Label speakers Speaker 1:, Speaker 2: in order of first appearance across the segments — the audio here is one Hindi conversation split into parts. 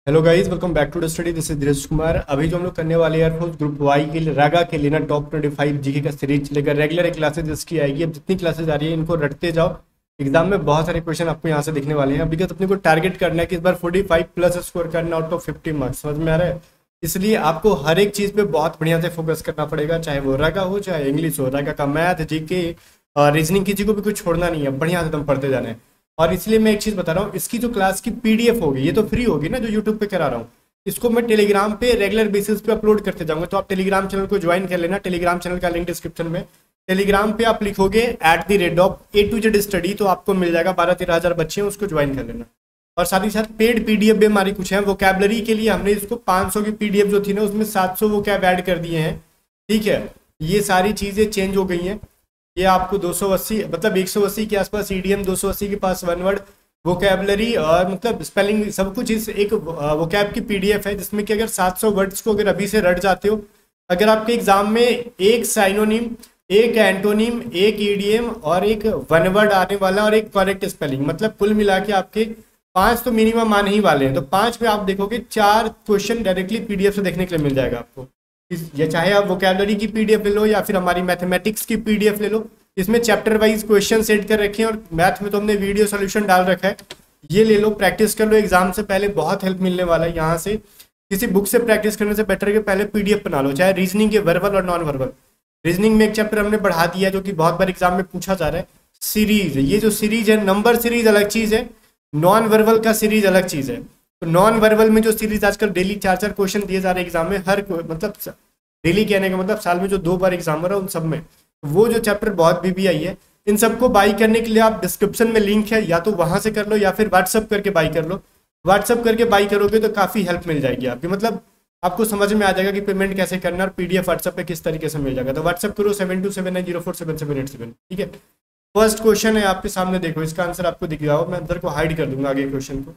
Speaker 1: Hello guys, welcome back to the study. This is Dheeraj Kumar. अभी जो हम लोग करने वाले एयरफोर्स ग्रुप वाई के लिए रागा के लिए ना टॉप 25 जीके का सीरीज चलेगा। रेगुलर क्लासेज इसकी आएगी। अब जितनी क्लासेज आ रही है इनको रटते जाओ। एग्जाम में बहुत सारे क्वेश्चन आपको यहाँ से दिखने वाले हैं। बिकॉज अपने को टारगेट करना है कि इस बार 45 प्लस स्कोर करना आउट ऑफ 50 मार्क्स। समझ में आ रहा है? इसलिए आपको हर एक चीज़ पे बहुत बढ़िया से फोकस करना पड़ेगा, चाहे वो रागा हो चाहे इंग्लिश हो। रागा का मैथ, जीके, रीजनिंग, किसी को भी कुछ छोड़ना नहीं है। बढ़िया से एकदम पढ़ते जाना है। और इसलिए मैं एक चीज़ बता रहा हूँ, इसकी जो क्लास की पीडीएफ होगी, ये तो फ्री होगी ना जो यूट्यूब पे करा रहा हूँ, इसको मैं टेलीग्राम पे रेगुलर बेसिस पे अपलोड करते जाऊंगा। तो आप टेलीग्राम चैनल को ज्वाइन कर लेना। टेलीग्राम चैनल का लिंक डिस्क्रिप्शन में। टेलीग्राम पे आप लिखोगे @A to Z स्टडी, तो आपको मिल जाएगा। 12-13 हज़ार बच्चे हैं, उसको ज्वाइन कर लेना। और साथ ही साथ पेड पीडीएफ भी हमारी कुछ है। वोकैबलरी के लिए हमने इसको 500 की पीडीएफ जो थी ना, उसमें 700 वोकैब ऐड कर दिए हैं। ठीक है, ये सारी चीज़ें चेंज हो गई हैं। ये आपको 280 मतलब 180 के आसपास ईडीएम, 280 के पास वन वर्ड, वोकैबलरी और मतलब स्पेलिंग, सब कुछ इस एक वोकैब की पीडीएफ है। जिसमें कि अगर 700 वर्ड्स को अगर अभी से रट जाते हो, अगर आपके एग्जाम में एक साइनोनिम, एक एंटोनिम, एक ईडीएम और एक वन वर्ड आने वाला और एक करेक्ट स्पेलिंग, मतलब कुल मिला के आपके 5 तो मिनिमम आने ही वाले हैं। तो 5 में आप देखोगे 4 क्वेश्चन डायरेक्टली पीडीएफ से देखने के लिए मिल जाएगा आपको। या चाहे आप वोकैबलरी की पीडीएफ ले लो या फिर हमारी मैथमेटिक्स की पीडीएफ ले लो। इसमें चैप्टर वाइज क्वेश्चन सेट कर रखे हैं और मैथ में तो हमने वीडियो सोल्यूशन डाल रखा है। ये ले लो, प्रैक्टिस कर लो। एग्जाम से पहले बहुत हेल्प मिलने वाला है यहाँ से। किसी बुक से प्रैक्टिस करने से बेटर है कि पहले पीडीएफ बना लो, चाहे रीजनिंग के वर्बल और नॉन वर्बल। रीजनिंग में एक चैप्टर हमने बढ़ा दिया जो कि बहुत बार एग्जाम में पूछा जा रहा है, सीरीज। ये जो सीरीज है, नंबर सीरीज अलग चीज है, नॉन वर्बल का सीरीज अलग चीज है। तो नॉन वर्बल में जो सीरीज आजकल डेली 4-4 क्वेश्चन दिए जा रहे हैं एग्जाम में, हर मतलब डेली कहने का मतलब साल में जो 2 बार एग्जाम हो रहा है उन सब में वो जो चैप्टर बहुत बीबी आई है। इन सबको बाई करने के लिए आप डिस्क्रिप्शन में लिंक है, या तो वहां से कर लो या फिर व्हाट्सअप करके बाई कर लो। व्हाट्सअप करके बाई करोगे तो काफ़ी हेल्प मिल जाएगी आपकी। मतलब आपको समझ में आ जाएगा कि पेमेंट कैसे करना और पीडीएफ व्हाट्सअप पे किस तरीके से मिल जाएगा। तो व्हाट्सअप करो 7279047787। ठीक है, फर्स्ट क्वेश्चन है आपके सामने, देखो इसका आंसर आपको दिख रहा हो। मैं आंसर को हाइड कर दूंगा आगे क्वेश्चन को।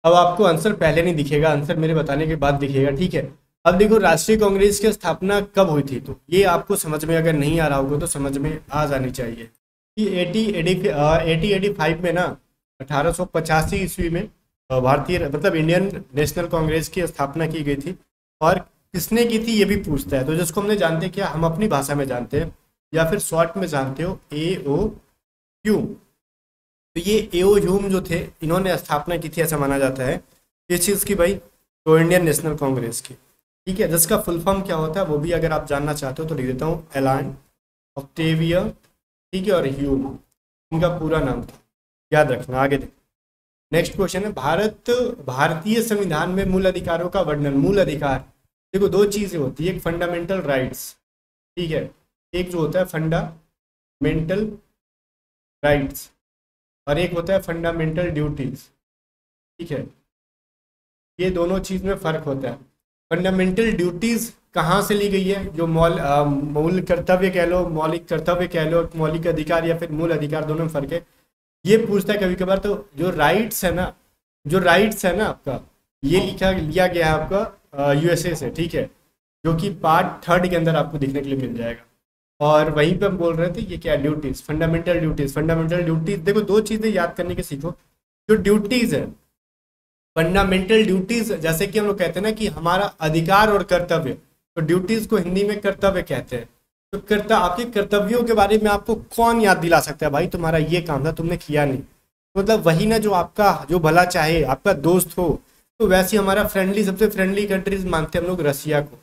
Speaker 1: अब आपको आंसर पहले नहीं दिखेगा, आंसर मेरे बताने के बाद दिखेगा। ठीक है, अब देखो राष्ट्रीय कांग्रेस की स्थापना कब हुई थी, तो ये आपको समझ में अगर नहीं आ रहा होगा तो समझ में आ जानी चाहिए कि 1885 में ना, 1885 ईस्वी में भारतीय मतलब इंडियन नेशनल कांग्रेस की स्थापना की गई थी। और किसने की थी ये भी पूछता है, तो जिसको हमने जानते हैं, क्या हम अपनी भाषा में जानते हैं या फिर शॉर्ट में जानते हो, AO तो ये एओ ह्यूम जो थे, इन्होंने स्थापना की थी ऐसा माना जाता है। इस चीज़ की भाई, तो इंडियन नेशनल कांग्रेस की। ठीक है, जिसका फुल फॉर्म क्या होता है वो भी अगर आप जानना चाहते हो तो लिख देता हूँ, एलान ऑक्टेविया। ठीक है, और ह्यूम इनका पूरा नाम था, याद रखना। आगे देखो, नेक्स्ट क्वेश्चन है, भारतीय संविधान में मूल अधिकारों का वर्णन। मूल अधिकार देखो 2 चीज़ें होती है, एक फंडामेंटल राइट्स, ठीक है, एक जो होता है फंडामेंटल राइट्स और एक होता है फंडामेंटल ड्यूटीज। ठीक है, ये दोनों चीज़ में फ़र्क होता है। फंडामेंटल ड्यूटीज़ कहाँ से ली गई है, जो मूल कर्तव्य कह लो, मौलिक कर्तव्य कह लो, मौलिक अधिकार या फिर मूल अधिकार, दोनों में फ़र्क है। ये पूछता है कभी कभार। तो जो राइट्स है ना, आपका, ये लिया गया है आपका USA से। ठीक है, जो कि पार्ट 3 के अंदर आपको दिखने के लिए मिल जाएगा। और वहीं पे हम बोल रहे थे ये क्या, ड्यूटीज, फंडामेंटल ड्यूटीज। देखो 2 चीज़ें याद करने के सीखो। जो ड्यूटीज है, फंडामेंटल ड्यूटीज, जैसे कि हम लोग कहते हैं ना कि हमारा अधिकार और कर्तव्य, तो ड्यूटीज को हिंदी में कर्तव्य कहते हैं। तो आपके कर्तव्यों के बारे में आपको कौन याद दिला सकता है, भाई तुम्हारा ये काम था तुमने किया नहीं। मतलब वही ना, जो आपका जो भला चाहे, आपका दोस्त हो। तो वैसे हमारा सबसे फ्रेंडली कंट्रीज मानते हैं हम लोग रसिया को,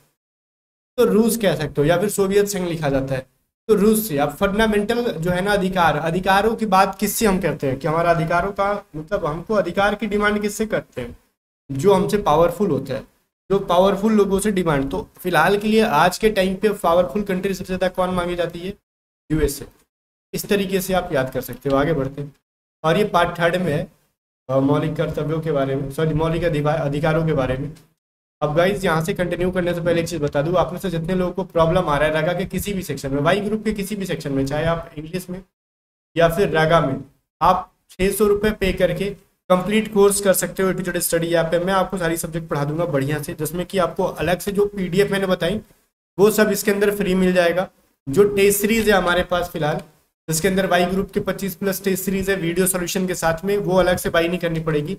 Speaker 1: तो रूस कह सकते हो, या फिर सोवियत संघ लिखा जाता है तो रूस से। अब फंडामेंटल जो है ना, अधिकारों की बात किससे हम करते हैं, कि हमारा अधिकारों का मतलब हमको अधिकार की डिमांड किससे करते हैं, जो हमसे पावरफुल होता है, जो पावरफुल लोगों से डिमांड। तो फिलहाल के लिए आज के टाइम पे पावरफुल कंट्री सबसे ज़्यादा कौन मांगी जाती है, USA। इस तरीके से आप याद कर सकते हो। आगे बढ़ते हैं, और ये पार्ट 3 में है मौलिक कर्तव्यों के बारे में, सॉरी मौलिक अधिकारों के बारे में। अब गाइज यहाँ से कंटिन्यू करने से पहले एक चीज़ बता दूँ, आप में से जितने लोगों को प्रॉब्लम आ रहा है रागा के किसी भी सेक्शन में, वाई ग्रुप के किसी भी सेक्शन में, चाहे आप इंग्लिश में या फिर रागा में, आप 600 रुपये पे करके कंप्लीट कोर्स कर सकते हो A to Z study app पे। मैं आपको सारी सब्जेक्ट पढ़ा दूंगा बढ़िया से, जिसमें कि आपको अलग से जो PDF मैंने बताई वो सब इसके अंदर फ्री मिल जाएगा। जो टेस्ट सीरीज है हमारे पास फिलहाल, जिसके अंदर वाई ग्रुप के 25+ टेस्ट सीरीज है वीडियो सोल्यूशन के साथ में, वो अलग से बाई नहीं करनी पड़ेगी।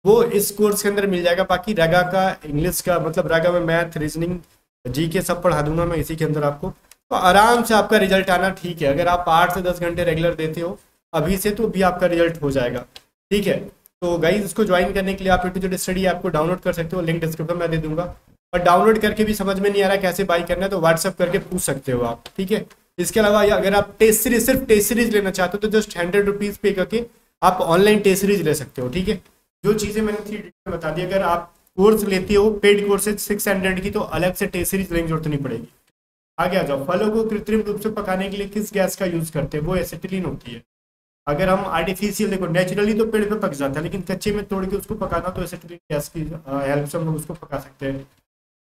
Speaker 1: वो इस कोर्स के अंदर मिल जाएगा। बाकी रगा का इंग्लिश का मतलब रगा में मैथ, रीजनिंग, जीके सब पढ़ा दूंगा मैं इसी के अंदर आपको। तो आराम से आपका रिजल्ट आना ठीक है। अगर आप 8 से 10 घंटे रेगुलर देते हो अभी से तो भी आपका रिजल्ट हो जाएगा, ठीक है। तो गाइज इसको ज्वाइन करने के लिए आप A2Z स्टडी ऐप को डाउनलोड कर सकते हो, लिंक डिस्क्रिप्शन में दे दूंगा। और डाउनलोड करके भी समझ में नहीं आ रहा कैसे बाई करना है तो व्हाट्सअप करके पूछ सकते हो आप, ठीक है। इसके अलावा अगर आप टेस्ट सीरीज सिर्फ टेस्ट सीरीज लेना चाहते हो तो जस्ट 100 रुपीज़ पे करके आप ऑनलाइन टेस्ट सीरीज ले सकते हो, ठीक है। जो चीज़ें मैंने थी बता दी। अगर आप कोर्स लेते हो पेड कोर्सेज 600 की तो अलग से टेस्ट सीरीज लेने की जरूरत नहीं पड़ेगी। आगे आ जाओ। फलों को कृत्रिम रूप से पकाने के लिए किस गैस का यूज करते हैं? वो एसिटिलीन होती है। अगर हम आर्टिफिशियल देखो नेचुरली तो पेड़ पे पक जाता है, लेकिन कच्चे में तोड़ के उसको पकाना तो एसिटिलीन गैस की हेल्प से हम लोग उसको पका सकते हैं।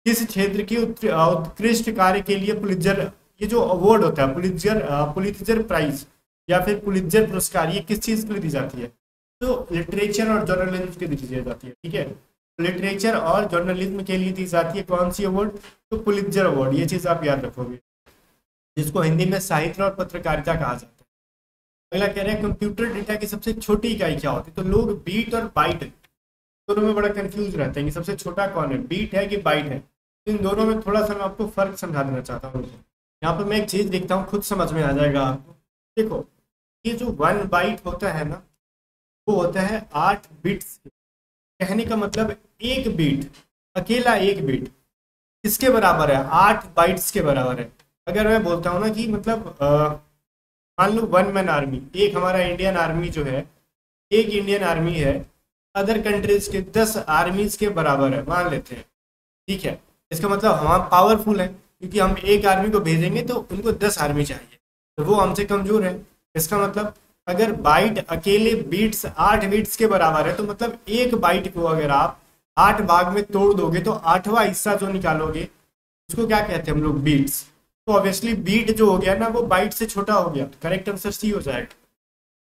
Speaker 1: किस क्षेत्र की उत्कृष्ट कार्य के लिए पुलित्जर, ये जो अवार्ड होता है पुलित्जर प्राइज या फिर पुलित्जर पुरस्कार, ये किस चीज़ के लिए दी जाती है? तो लिटरेचर और जर्नलिज्म के लिए दी जाती है, ठीक है। लिटरेचर और जर्नलिज्म के लिए दी जाती है कौन सी अवार्ड? तो पुलित्जर अवार्ड। ये चीज़ आप याद रखोगे, जिसको हिंदी में साहित्य और पत्रकारिता कहा जाता है। अगला कह रहे हैं कंप्यूटर डेटा की सबसे छोटी इकाई क्या होती है? तो लोग बीट और बाइट दोनों में बड़ा कंफ्यूज रहते हैं कि सबसे छोटा कौन है, बीट है कि बाइट है। इन दोनों में थोड़ा सा मैं आपको फर्क समझा देना चाहता हूँ। यहाँ पर मैं एक चीज़ लिखता हूँ, खुद समझ में आ जाएगा आपको। देखो ये जो 1 बाइट होता है ना, वो होता है 8 बिट्स। कहने का मतलब एक बीट, अकेला एक बीट किसके बराबर है? 8 बाइट्स के बराबर है। अगर मैं बोलता हूँ ना कि मतलब मान लो 1 मैन आर्मी, एक हमारा इंडियन आर्मी जो है, एक इंडियन आर्मी है अदर कंट्रीज के 10 आर्मीज के बराबर है मान लेते हैं, ठीक है। इसका मतलब हम पावरफुल है क्योंकि हम एक आर्मी को भेजेंगे तो उनको 10 आर्मी चाहिए, तो वो हमसे कमजोर है। इसका मतलब अगर बाइट अकेले बीट्स 8 बीट्स के बराबर है तो मतलब एक बाइट को अगर आप 8 भाग में तोड़ दोगे तो 8वां हिस्सा जो निकालोगे उसको क्या कहते हैं हम लोग? बीट्स। तो ऑब्वियसली बीट जो हो गया ना वो बाइट से छोटा हो गया, करेक्ट आंसर सी हो जाएगा।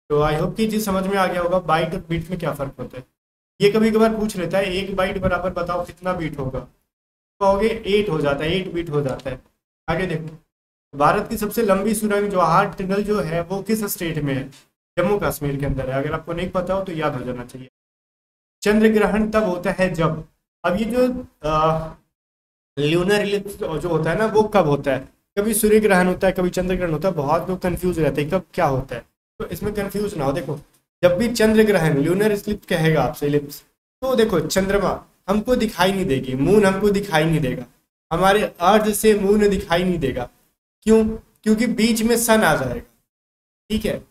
Speaker 1: तो आई होप कि चीज समझ में आ गया होगा बाइट और बीट में क्या फर्क होता है। ये कभी कभार पूछ लेता है एक बाइट बराबर बताओ कितना बीट होगा, कहोगे 8 हो जाता है, 8 बीट हो जाता है। आगे देखो भारत की सबसे लंबी सुरंग जवाहर टनल जो है वो किस स्टेट में है? जम्मू कश्मीर के अंदर है। अगर आपको नहीं पता हो तो याद हो जाना चाहिए। चंद्र ग्रहण तब होता है जब, अब ये जो ल्यूनर इलिप्स जो होता है ना वो कब होता है? कभी सूर्य ग्रहण होता है, कभी चंद्र ग्रहण होता है। बहुत लोग कंफ्यूज रहते हैं कब क्या होता है, तो इसमें कंफ्यूज ना हो। देखो जब भी चंद्र ग्रहण ल्यूनर इलिप्स कहेगा आपसे इलिप्स, तो देखो चंद्रमा हमको दिखाई नहीं देगी, मून हमको दिखाई नहीं देगा, हमारे अर्थ से मून दिखाई नहीं देगा। क्यों? क्योंकि बीच में सन आ जाएगा, ठीक है।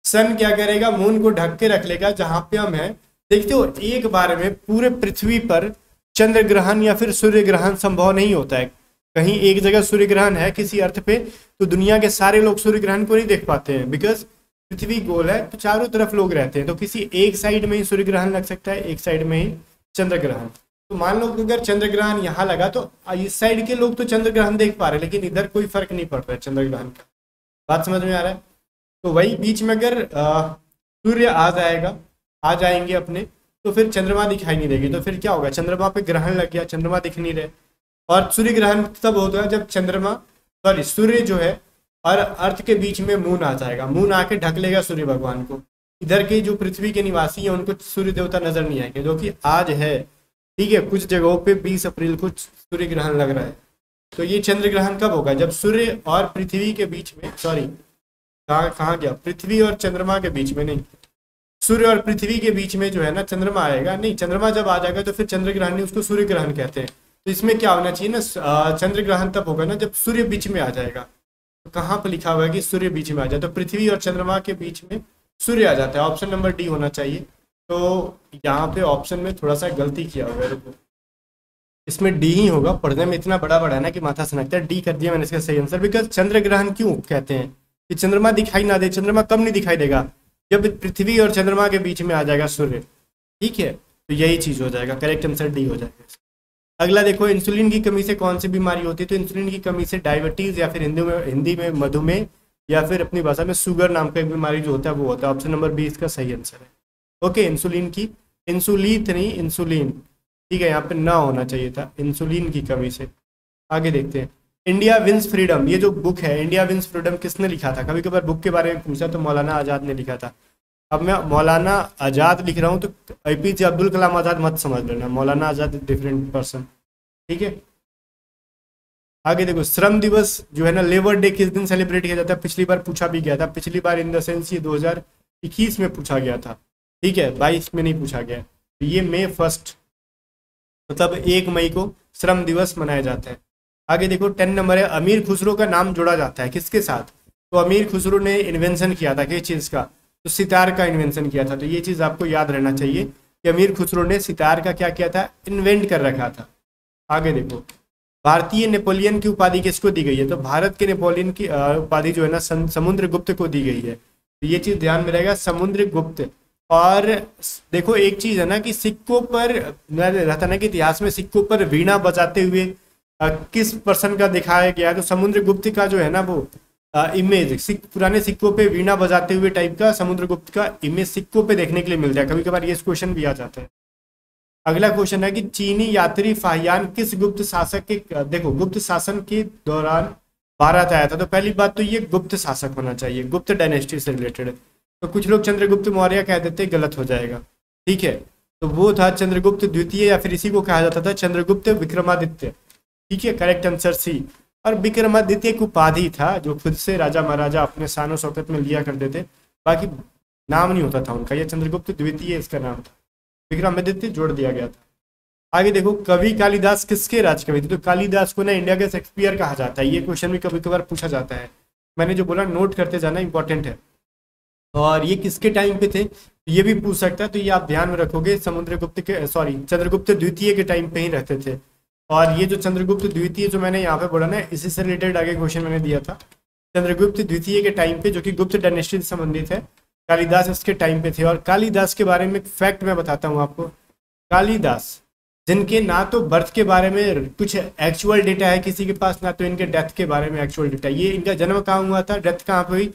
Speaker 1: सन क्या करेगा? मून को ढक के रख लेगा जहां पे हम हैं। देखते हो एक बार में पूरे पृथ्वी पर चंद्र ग्रहण या फिर सूर्य ग्रहण संभव नहीं होता है। कहीं एक जगह सूर्य ग्रहण है किसी अर्थ पे तो दुनिया के सारे लोग सूर्य ग्रहण को नहीं देख पाते हैं, बिकॉज पृथ्वी गोल है तो चारों तरफ लोग रहते हैं। तो किसी एक साइड में ही सूर्य ग्रहण लग सकता है, एक साइड में ही चंद्र ग्रहण। तो मान लो कि अगर चंद्र ग्रहण यहाँ लगा तो इस साइड के लोग तो चंद्र ग्रहण देख पा रहे हैं, लेकिन इधर कोई फर्क नहीं पड़ रहा है चंद्र ग्रहण का। बात समझ में आ रहा है? तो वही बीच में अगर सूर्य आ जाएंगे अपने, तो फिर चंद्रमा दिखाई नहीं देगी। तो फिर क्या होगा? चंद्रमा पे ग्रहण लग गया, चंद्रमा दिख नहीं रहे। और सूर्य ग्रहण तब होता है जब सूर्य जो है और अर्थ के बीच में मून आ जाएगा, मून आके ढक लेगा सूर्य भगवान को। इधर के जो पृथ्वी के निवासी हैं उनको सूर्य देवता नजर नहीं आएंगे, जो कि आज है, ठीक है। कुछ जगहों पे 20 अप्रैल को सूर्य ग्रहण लग रहा है। तो ये चंद्र ग्रहण कब होगा? जब सूर्य और पृथ्वी के बीच में, सॉरी कहाँ गया, पृथ्वी और चंद्रमा के बीच में नहीं, सूर्य और पृथ्वी के बीच में जो है ना चंद्रमा आएगा। नहीं, चंद्रमा जब आ जाएगा तो फिर चंद्र ग्रहण नहीं, उसको सूर्य ग्रहण कहते हैं। तो इसमें क्या होना चाहिए ना, चंद्र ग्रहण तब होगा ना जब सूर्य बीच में आ जाएगा। तो कहाँ पर लिखा हुआ है कि सूर्य बीच में आ जाए? तो पृथ्वी और चंद्रमा के बीच में सूर्य आ जाता है। ऑप्शन नंबर डी होना चाहिए। तो यहाँ पे ऑप्शन में थोड़ा सा गलती किया हुआ है, इसमें डी ही होगा। पढ़ने में इतना बड़ा बड़ा है ना कि माथा सनकता है। डी कर दिया मैंने इसका सही आंसर। बिकॉज चंद्र ग्रहण क्यों कहते हैं कि चंद्रमा दिखाई ना दे? चंद्रमा कब नहीं दिखाई देगा? जब पृथ्वी और चंद्रमा के बीच में आ जाएगा सूर्य, ठीक है। तो यही चीज हो जाएगा, करेक्ट आंसर डी हो जाएगा। अगला देखो, इंसुलिन की कमी से कौन सी बीमारी होती है? तो इंसुलिन की कमी से डायबिटीज या फिर हिंदी में मधुमेह या फिर अपनी भाषा में शुगर नाम का एक बीमारी जो होता है वो होता है। ऑप्शन नंबर बी इसका सही आंसर है। ओके, इंसुलिन, ठीक है, यहाँ पे ना होना चाहिए था, इंसुलिन की कमी से। आगे देखते हैं, इंडिया विंस फ्रीडम, ये जो बुक है इंडिया विंस फ्रीडम किसने लिखा था? कभी कभार बुक के बारे में पूछा तो मौलाना आजाद ने लिखा था। अब मैं मौलाना आज़ाद लिख रहा हूँ तो एपीजे अब्दुल कलाम आज़ाद मत समझ लेना, मौलाना आज़ाद डिफरेंट पर्सन। ठीक है, आगे देखो श्रम दिवस जो है ना, लेबर डे किस दिन सेलिब्रेट किया जाता है, पिछली बार पूछा भी गया था, पिछली बार इन द सेंस ये 2021 में पूछा गया था। ठीक है, 22 में नहीं पूछा गया। तो ये मई 1 मतलब 1 मई को श्रम दिवस मनाया जाता है। आगे देखो 10 नंबर है, अमीर खुसरो का नाम जोड़ा जाता है किसके साथ, तो अमीर खुसरो ने इन्वेंशन किया था किस चीज़ का, तो सितार का इन्वेंशन किया था। तो ये चीज़ आपको याद रहना चाहिए कि अमीर खुसरो ने सितार का क्या किया था, इन्वेंट कर रखा था। आगे देखो भारतीय नेपोलियन की उपाधि किसको दी गई है, तो भारत के नेपोलियन की उपाधि जो है ना समुद्रगुप्त को दी गई है। तो ये चीज़ ध्यान में रहेगा, समुद्रगुप्त। और देखो एक चीज़ है ना कि सिक्कों पर रहता ना कि इतिहास में सिक्कों पर वीणा बजाते हुए किस पर्सन का दिखाया गया, तो समुद्रगुप्त का जो है ना वो इमेज पुराने सिक्कों पे वीणा बजाते हुए टाइप का समुद्रगुप्त का इमेज सिक्कों पे देखने के लिए मिलता है। कभी कभार ये क्वेश्चन भी आ जाता है। अगला क्वेश्चन है कि चीनी यात्री फाहियान किस गुप्त शासक के, देखो गुप्त शासन के दौरान भारत आया था, तो पहली बात तो ये गुप्त शासक होना चाहिए, गुप्त डायनेस्टी से रिलेटेड। तो कुछ लोग चंद्रगुप्त मौर्य कह देते, गलत हो जाएगा। ठीक है, तो वो था चंद्रगुप्त द्वितीय, या फिर इसी को कहा जाता था चंद्रगुप्त विक्रमादित्य। ठीक है, करेक्ट आंसर सी। और विक्रमादित्य एक उपाधि था जो खुद से राजा महाराजा अपने शान शौकत में लिया करते थे, बाकी नाम नहीं होता था उनका, ये चंद्रगुप्त द्वितीय इसका नाम था, विक्रमादित्य जोड़ दिया गया था। आगे देखो कवि कालिदास किसके राज कवि थे, तो कालिदास को ना इंडिया के शेक्सपियर कहा जाता है। ये क्वेश्चन भी कभी कभार पूछा जाता है, मैंने जो बोला नोट करते जाना, इंपॉर्टेंट है। और ये किसके टाइम पे थे, ये भी पूछ सकता है, तो ये आप ध्यान में रखोगे, समुद्रगुप्त के सॉरी चंद्रगुप्त द्वितीय के टाइम पे ही रहते थे। और ये जो चंद्रगुप्त द्वितीय जो मैंने यहाँ पे बोला ना, इसी से रिलेटेड आगे क्वेश्चन मैंने दिया था, चंद्रगुप्त द्वितीय के टाइम पे जो कि गुप्त डायनेस्टी से संबंधित है, कालिदास इसके टाइम पे थे। और कालिदास के बारे में एक फैक्ट मैं बताता हूँ आपको, कालिदास जिनके ना तो बर्थ के बारे में कुछ एक्चुअल डेटा है किसी के पास, ना तो इनके डेथ के बारे में एक्चुअल डेटा, ये इनका जन्म कहाँ हुआ था, डेथ कहाँ पे हुई,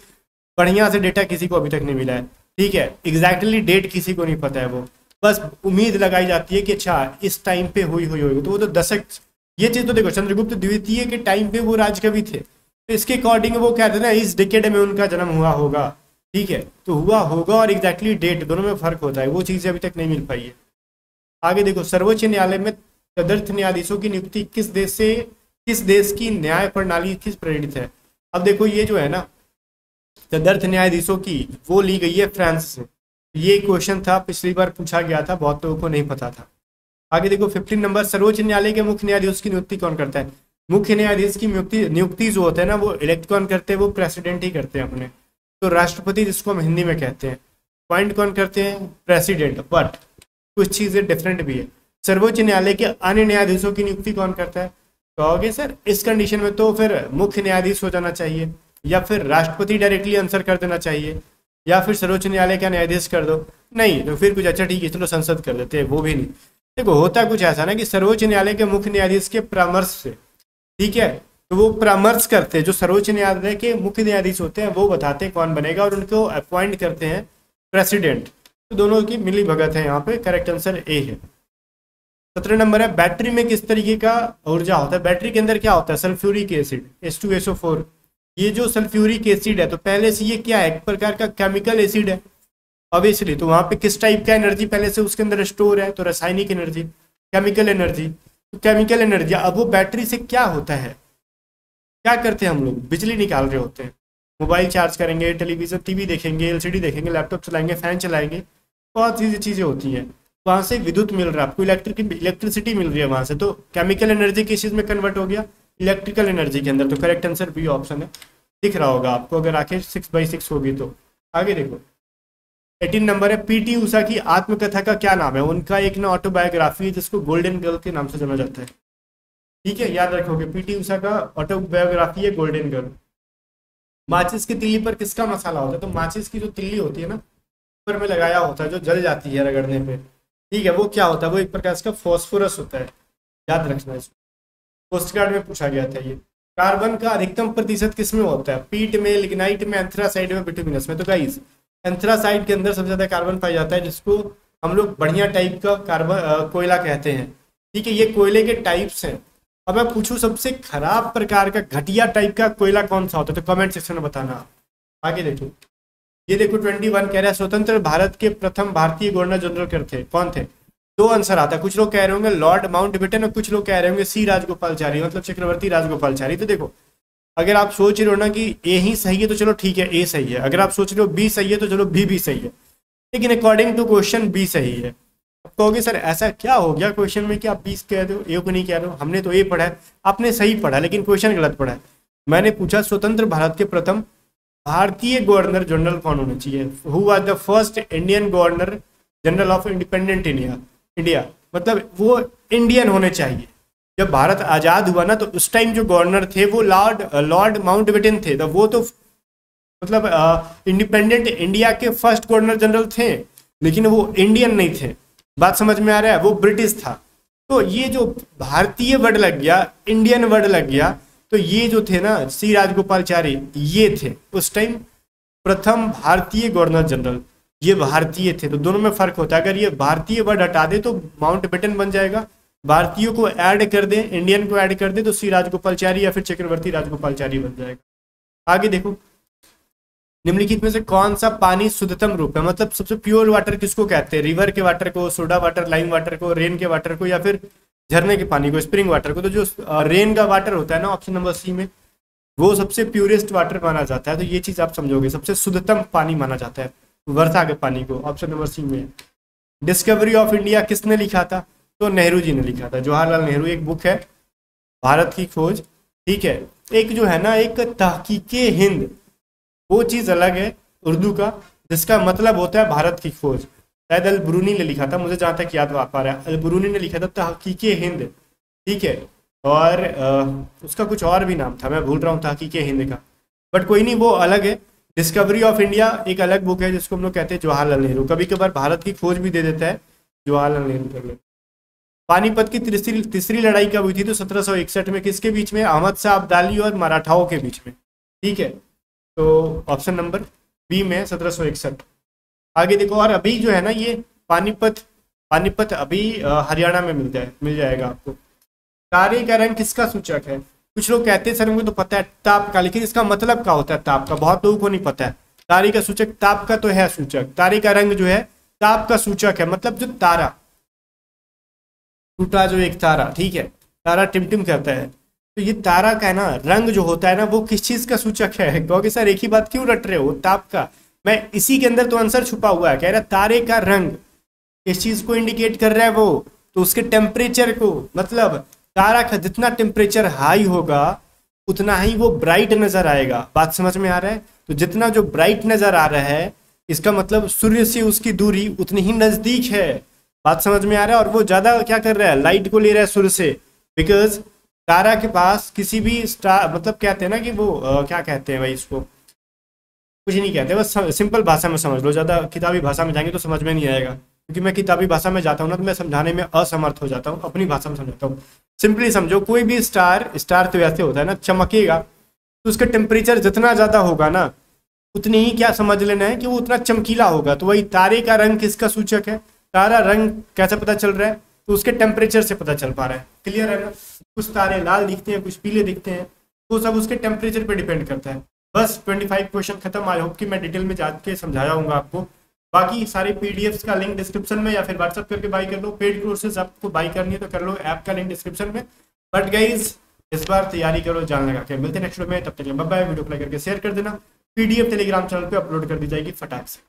Speaker 1: बढ़िया से डेटा किसी को अभी तक नहीं मिला है। ठीक है, एग्जैक्टली डेट किसी को नहीं पता है, वो बस उम्मीद लगाई जाती है कि अच्छा इस टाइम पे हुई होगी, तो वो तो दशक, ये चीज तो देखो चंद्रगुप्त द्वितीय के टाइम पे वो राजकवि थे, तो इसके अकॉर्डिंग वो कहते हैं ना इस डिकेड में उनका जन्म हुआ होगा। ठीक है, तो हुआ होगा और एग्जैक्टली डेट दोनों में फर्क होता है, वो चीजें अभी तक नहीं मिल पाई है। आगे देखो सर्वोच्च न्यायालय में तदर्थ न्यायाधीशों की नियुक्ति किस देश की न्याय प्रणाली किस प्रेरित है। अब देखो ये जो है ना तदर्थ न्यायाधीशों की, वो ली गई है फ्रांस से। ये क्वेश्चन था, पिछली बार पूछा गया था, बहुत लोगों को नहीं पता था। आगे देखो 15 नंबर, सर्वोच्च न्यायालय के मुख्य न्यायाधीश की नियुक्ति कौन करता है। मुख्य न्यायाधीश की नियुक्ति जो होता है ना, वो इलेक्ट कौन करते हैं, वो प्रेसिडेंट ही करते हैं अपने, तो राष्ट्रपति जिसको हम हिंदी में कहते हैं, पॉइंट कौन करते हैं, प्रेसिडेंट। बट कुछ चीजें डिफरेंट भी है, सर्वोच्च न्यायालय के अन्य न्यायाधीशों की नियुक्ति कौन करता है, कहोगे सर इस कंडीशन में तो फिर मुख्य न्यायाधीश हो जाना चाहिए, या फिर राष्ट्रपति डायरेक्टली आंसर कर देना चाहिए, या फिर सर्वोच्च न्यायालय का न्यायाधीश कर दो। नहीं तो फिर कुछ अच्छा ठीक है चलो संसद कर देते हैं, वो भी नहीं। देखो होता कुछ ऐसा ना कि सर्वोच्च न्यायालय के मुख्य न्यायाधीश के परामर्श से, ठीक है, तो वो परामर्श करते हैं, जो सर्वोच्च न्यायालय के मुख्य न्यायाधीश होते हैं वो बताते हैं कौन बनेगा, और उनको अपॉइंट करते हैं प्रेसिडेंट। तो दोनों की मिली भगत है यहाँ पे, करेक्ट आंसर ए है। 17 नंबर है, बैटरी में किस तरीके का ऊर्जा होता है। बैटरी के अंदर क्या होता है, सल्फ्यूरिक एसिड H2SO4। ये जो सल्फ्यूरिक एसिड है तो पहले से ये क्या है, एक प्रकार का केमिकल एसिड है ऑब्वियसली, तो वहां पे किस टाइप का एनर्जी पहले से उसके अंदर स्टोर है, तो रासायनिक एनर्जी, केमिकल एनर्जी। तो केमिकल एनर्जी, अब वो बैटरी से क्या होता है, क्या करते हैं हम लोग, बिजली निकाल रहे होते हैं, मोबाइल चार्ज करेंगे, टेलीविजन टीवी देखेंगे, LCD देखेंगे, लैपटॉप चलाएंगे, फैन चलाएंगे, बहुत सी चीजें होती हैं, वहां से विद्युत मिल रहा है आपको, इलेक्ट्रिसिटी मिल रही है वहां से, तो केमिकल एनर्जी किस चीज में कन्वर्ट हो गया, इलेक्ट्रिकल एनर्जी के अंदर। तो करेक्ट आंसर बी ऑप्शन है, दिख रहा होगा आपको अगर आखिर 6/6 होगी तो। आगे देखो 18 नंबर है, PT उषा की आत्मकथा का क्या नाम है। उनका एक ना ऑटोबायोग्राफी है जिसको गोल्डन गर्ल के नाम से जाना जाता है। ठीक है, याद रखोगे PT उषा का ऑटोबायोग्राफी है गोल्डन गर्ल। माचिस की तिल्ली पर किसका मसाला होता है, तो माचिस की जो तिल्ली होती है ना, ऊपर में लगाया होता है जो जल जाती है रगड़ने पे, ठीक है, वो क्या होता है, वो एक प्रकार का फॉस्फोरस होता है, याद रखना है। पोस्ट कार्ड में पूछा गया था ये। कार्बन का अधिकतम प्रतिशत किस में होता है, पीट में, लिग्नाइट में, एंथ्रासाइड में, बिटुमिनस में। तो गाइस एंथ्रासाइड के अंदर सबसे ज्यादा कार्बन पाया जाता है, जिसको हम लोग बढ़िया टाइप का कार्बन कोयला कहते हैं। ठीक है, ये कोयले के टाइप्स हैं। अब मैं पूछूं सबसे खराब प्रकार का घटिया टाइप का कोयला कौन सा होता है, तो कमेंट सेक्शन में बताना। आगे देखो ये देखो 21 कह रहा है स्वतंत्र भारत के प्रथम भारतीय गवर्नर जनरल कौन थे? दो आंसर आता है, कुछ लोग कह रहे होंगे लॉर्ड माउंटबेटन और कुछ लोग कह रहे होंगे सी राजगोपालचारी, मतलब चक्रवर्ती राजगोपालचारी। तो देखो अगर आप सोच रहे हो ना कि ए ही सही है तो चलो ठीक है ए सही है, अगर आप सोच रहे हो बी सही है तो चलो बी भी सही है, लेकिन अकॉर्डिंग टू क्वेश्चन बी सही है। अब कहोगे सर ऐसा क्या हो गया क्वेश्चन में कि आप 20 कह रहे हो ए को नहीं कह रहे हो, हमने तो ए पढ़ा है। आपने सही पढ़ा लेकिन क्वेश्चन गलत पढ़ा है। मैंने पूछा स्वतंत्र भारत के प्रथम भारतीय गवर्नर जनरल कौन होने चाहिए, who was the first Indian governor general of independent India, मतलब वो इंडियन होने चाहिए। जब भारत आजाद हुआ ना तो उस टाइम जो गवर्नर थे वो लॉर्ड माउंटबेटन थे, तो वो तो मतलब इंडिपेंडेंट इंडिया के फर्स्ट गवर्नर जनरल थे, लेकिन वो इंडियन नहीं थे। बात समझ में आ रहा है? वो ब्रिटिश था। तो ये जो भारतीय वर्ड लग गया, इंडियन वर्ड लग गया, तो ये जो थे ना सी राजगोपालचारी, ये थे उस टाइम प्रथम भारतीय गवर्नर जनरल, ये भारतीय थे। तो दोनों में फर्क होता है, अगर ये भारतीय वर्ड हटा दे तो माउंटबेटन बन जाएगा, भारतीयों को ऐड कर दे, इंडियन को ऐड कर दे तो सी राजगोपालचारी या फिर चक्रवर्ती राजगोपालचारी बन जाएगा। आगे देखो निम्नलिखित में से कौन सा पानी शुद्धतम रूप है, मतलब सबसे प्योर वाटर किसको कहते हैं? रिवर के वाटर को, सोडा वाटर, लाइम वाटर को, रेन के वाटर को, या फिर झरने के पानी को, स्प्रिंग वाटर को? तो जो रेन का वाटर होता है ना ऑप्शन नंबर सी में, वो सबसे प्योरेस्ट वाटर माना जाता है। तो ये चीज आप समझोगे, सबसे शुद्धतम पानी माना जाता है वर्षा के पानी को, ऑप्शन नंबर सी में। डिस्कवरी ऑफ इंडिया किसने लिखा था? तो नेहरू जी ने लिखा था, जवाहरलाल नेहरू। एक बुक है भारत की खोज, ठीक है। एक जो है ना एक तहकीके हिंद, वो चीज अलग है उर्दू का, जिसका मतलब होता है भारत की खोज। शायद अलबरूनी ने लिखा था, मुझे जहां तक याद आ पा रहा है अलबरूनी ने लिखा था तहकीके हिंद, ठीक है। और उसका कुछ और भी नाम था, मैं भूल रहा हूँ तहकीके हिंद का, बट कोई नहीं, वो अलग है। डिस्कवरी ऑफ इंडिया एक अलग बुक है जिसको हम लोग कहते हैं जवाहरलाल नेहरू। कभी कभार भारत की खोज भी दे देता है जवाहरलाल नेहरू कर ले। पानीपत की तीसरी लड़ाई कब हुई थी? तो 1761 में। किसके बीच में? अहमद शाह अब्दाली और मराठाओं के बीच में, ठीक है। तो ऑप्शन नंबर बी में 1761। आगे देखो, और अभी जो है ना ये पानीपत अभी हरियाणा में मिल जाएगा आपको। तारे का रंग किसका सूचक है? कुछ लोग कहते हैं सर मुझे तो पता है ताप का, लेकिन इसका मतलब क्या होता है ताप का? बहुत लोगों को नहीं पता है। तारे का सूचक ताप का तो है सूचक, तारे का रंग जो है ताप का सूचक है, मतलब जो तारा टूटा जो एक तारा, ठीक है, तारा टिमटिम करता है, तो ये तारा का है ना रंग जो होता है ना वो किस चीज का सूचक है? कहोगे सर एक ही बात क्यों रट रहे हो, ताप का। मैं इसी के अंदर तो आंसर छुपा हुआ है, कह रहा तारे का रंग किस चीज को इंडिकेट कर रहा है वो, तो उसके टेम्परेचर को, मतलब तारा का जितना टेम्परेचर हाई होगा उतना ही वो ब्राइट नजर आएगा। बात समझ में आ रहा है? तो जितना जो ब्राइट नजर आ रहा है इसका मतलब सूर्य से उसकी दूरी उतनी ही नजदीक है। बात समझ में आ रहा है? और वो ज्यादा क्या कर रहा है, लाइट को ले रहा है सूर्य से, बिकॉज तारा के पास किसी भी स्टार, मतलब कहते हैं ना कि वो क्या कहते हैं भाई, इसको कुछ नहीं कहते, बस सिंपल भाषा में समझ लो, ज़्यादा किताबी भाषा में जाएंगे तो समझ में नहीं आएगा, क्योंकि मैं किताबी भाषा में जाता हूँ ना तो मैं समझाने में असमर्थ हो जाता हूँ, अपनी भाषा में समझाता हूँ। सिंपली समझो, कोई भी स्टार तो वैसे होता है ना, चमकेगा तो उसका टेम्परेचर जितना ज़्यादा होगा ना उतनी ही क्या समझ लेना है कि वो उतना चमकीला होगा। तो वही तारे का रंग किसका सूचक है? तारा रंग कैसे पता चल रहा है? तो उसके टेम्परेचर से पता चल पा रहा है। क्लियर है ना? कुछ तारे लाल दिखते हैं, कुछ पीले दिखते हैं, तो सब उसके टेम्परेचर पे डिपेंड करता है। बस 25 क्वेश्चन खत्म। आई होप कि मैं डिटेल में जाके समझाया हूँ आपको। बाकी सारे पीडीएफ्स का लिंक डिस्क्रिप्शन में या फिर व्हाट्सएप करके बाई कर लो। पेड कोर्सेज आपको बाई करनी है तो कर लो, ऐप का लिंक डिस्क्रिप्शन में। बट गाइज इस बार तैयारी करो जान लगा के। मिलते हैं नेक्स्ट वीडियो में, तब तक बाय बाय। वीडियो को लाइक करके शेयर कर देना। पीडीएफ टेलीग्राम चैनल पे अपलोड कर दी जाएगी फटाक से।